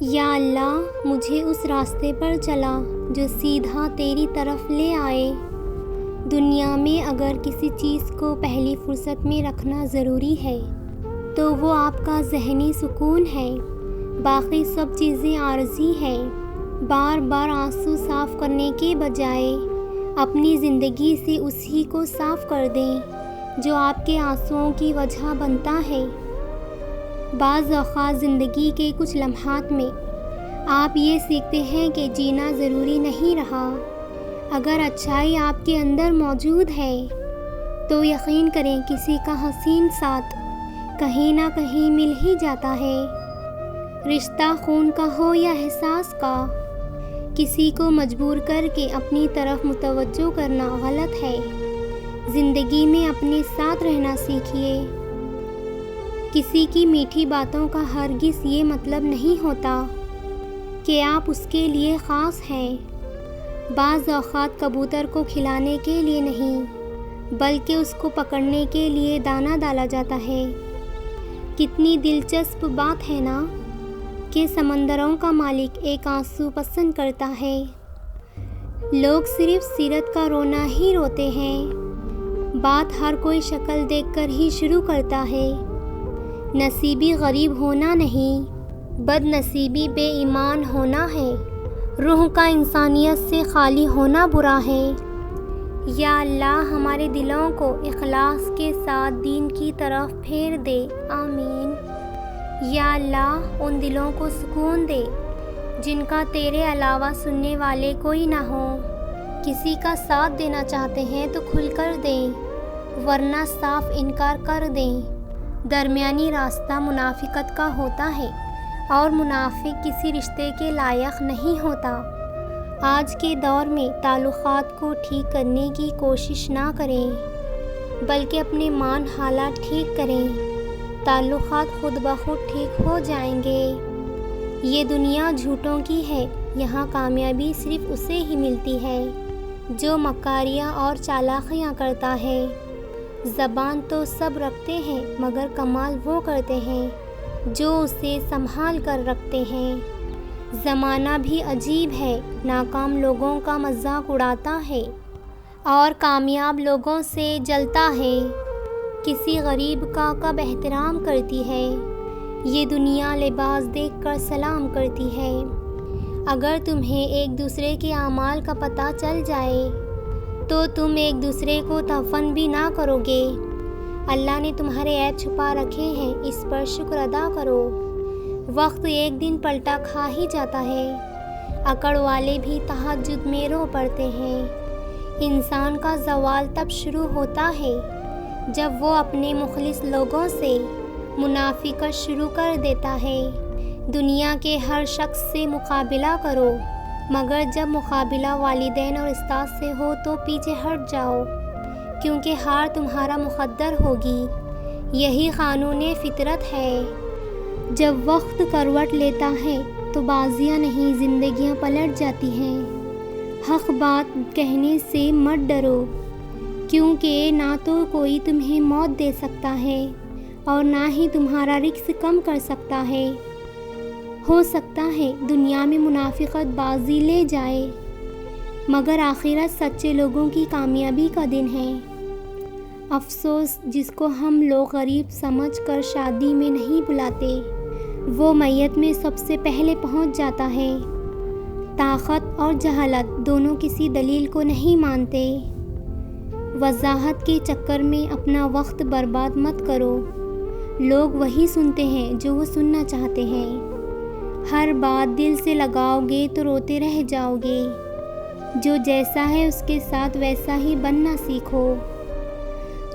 یا اللہ مجھے اس راستے پر چلا جو سیدھا تیری طرف لے آئے۔ دنیا میں اگر کسی چیز کو پہلی فرصت میں رکھنا ضروری ہے تو وہ آپ کا ذہنی سکون ہے، باقی سب چیزیں عارضی ہیں۔ بار بار آنسو صاف کرنے کے بجائے اپنی زندگی سے اسی کو صاف کر دیں جو آپ کے آنسوؤں کی وجہ بنتا ہے۔ بعض اوقات زندگی کے کچھ لمحات میں آپ یہ سیکھتے ہیں کہ جینا ضروری نہیں رہا۔ اگر اچھائی آپ کے اندر موجود ہے تو یقین کریں کسی کا حسین ساتھ کہیں نہ کہیں مل ہی جاتا ہے، رشتہ خون کا ہو یا احساس کا۔ کسی کو مجبور کر کے اپنی طرف متوجہ کرنا غلط ہے۔ زندگی میں اپنے ساتھ رہنا سیکھیے۔ کسی کی میٹھی باتوں کا ہرگز یہ مطلب نہیں ہوتا کہ آپ اس کے لیے خاص ہیں۔ بعض اوقات کبوتر کو کھلانے کے لیے نہیں بلکہ اس کو پکڑنے کے لیے دانہ ڈالا جاتا ہے۔ کتنی دلچسپ بات ہے نا کہ سمندروں کا مالک ایک آنسو پسند کرتا ہے۔ لوگ صرف سیرت کا رونا ہی روتے ہیں۔ بات ہر کوئی شکل دیکھ کر ہی شروع کرتا ہے۔ نصیبی غریب ہونا نہیں، بد نصیبی بے ایمان ہونا ہے۔ روح کا انسانیت سے خالی ہونا برا ہے۔ یا اللہ ہمارے دلوں کو اخلاص کے ساتھ دین کی طرف پھیر دے، آمین۔ یا اللہ ان دلوں کو سکون دے جن کا تیرے علاوہ سننے والے کوئی نہ ہو۔ کسی کا ساتھ دینا چاہتے ہیں تو کھل کر دیں ورنہ صاف انکار کر دیں۔ درمیانی راستہ منافقت کا ہوتا ہے اور منافق کسی رشتے کے لائق نہیں ہوتا۔ آج کے دور میں تعلقات کو ٹھیک کرنے کی کوشش نہ کریں بلکہ اپنے مان حالات ٹھیک کریں۔ تعلقات خود بخود ٹھیک ہو جائیں گے۔ یہ دنیا جھوٹوں کی ہے، یہاں کامیابی صرف اسے ہی ملتی ہے جو مکاریاں اور چالاکیاں کرتا ہے۔ زبان تو سب رکھتے ہیں مگر کمال وہ کرتے ہیں جو اسے سنبھال کر رکھتے ہیں۔ زمانہ بھی عجیب ہے، ناکام لوگوں کا مذاق اڑاتا ہے اور کامیاب لوگوں سے جلتا ہے۔ کسی غریب کا کب احترام کرتی ہے، یہ دنیا لباس دیکھ کر سلام کرتی ہے۔ اگر تمہیں ایک دوسرے کے اعمال کا پتہ چل جائے تو تم ایک دوسرے کو دفن بھی نہ کرو گے۔ اللہ نے تمہارے عیب چھپا رکھے ہیں، اس پر شکر ادا کرو۔ وقت ایک دن پلٹا کھا ہی جاتا ہے، اکڑ والے بھی تہجد میں رو پڑتے ہیں۔ انسان کا زوال تب شروع ہوتا ہے جب وہ اپنے مخلص لوگوں سے منافقت شروع کر دیتا ہے۔ دنیا کے ہر شخص سے مقابلہ کرو مگر جب مقابلہ والدین اور استاد سے ہو تو پیچھے ہٹ جاؤ، کیونکہ ہار تمہارا مقدر ہوگی۔ یہی قانون فطرت ہے۔ جب وقت کروٹ لیتا ہے تو بازیاں نہیں زندگیاں پلٹ جاتی ہیں۔ حق بات کہنے سے مت ڈرو، کیونکہ نہ تو کوئی تمہیں موت دے سکتا ہے اور نہ ہی تمہارا رزق کم کر سکتا ہے۔ ہو سکتا ہے دنیا میں منافقت بازی لے جائے مگر آخرت سچے لوگوں کی کامیابی کا دن ہے۔ افسوس جس کو ہم لوگ غریب سمجھ کر شادی میں نہیں بلاتے وہ میت میں سب سے پہلے پہنچ جاتا ہے۔ طاقت اور جہالت دونوں کسی دلیل کو نہیں مانتے۔ وضاحت کے چکر میں اپنا وقت برباد مت کرو، لوگ وہی سنتے ہیں جو وہ سننا چاہتے ہیں۔ ہر بات دل سے لگاؤ گے تو روتے رہ جاؤ گے۔ جو جیسا ہے اس کے ساتھ ویسا ہی بننا سیکھو۔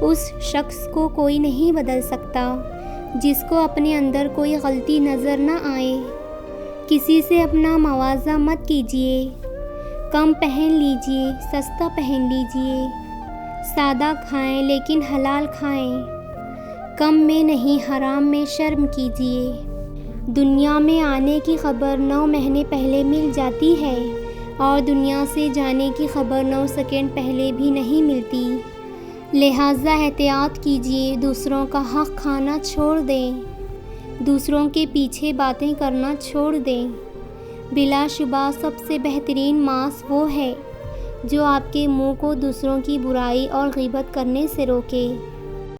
اس شخص کو کوئی نہیں بدل سکتا جس کو اپنے اندر کوئی غلطی نظر نہ آئے۔ کسی سے اپنا موازنہ مت کیجیے۔ کم پہن لیجیے، سستا پہن لیجیے۔ سادہ کھائیں لیکن حلال کھائیں۔ کم میں نہیں حرام میں شرم کیجیے۔ دنیا میں آنے کی خبر 9 مہینے پہلے مل جاتی ہے اور دنیا سے جانے کی خبر 9 سیکنڈ پہلے بھی نہیں ملتی۔ لہٰذا احتیاط کیجیے، دوسروں کا حق کھانا چھوڑ دیں۔ دوسروں کے پیچھے باتیں کرنا چھوڑ دیں۔ بلا شبہ سب سے بہترین ماس وہ ہے جو آپ کے منہ کو دوسروں کی برائی اور غیبت کرنے سے روکے۔